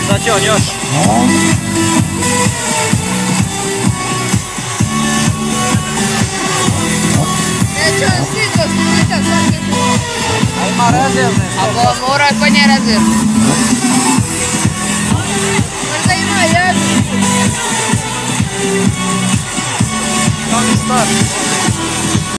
Znači on još. Neće on stići od Splita svaki put. A ima rezervne. A mora je kod nje rezervne. Možda ima jednu. Tam je star.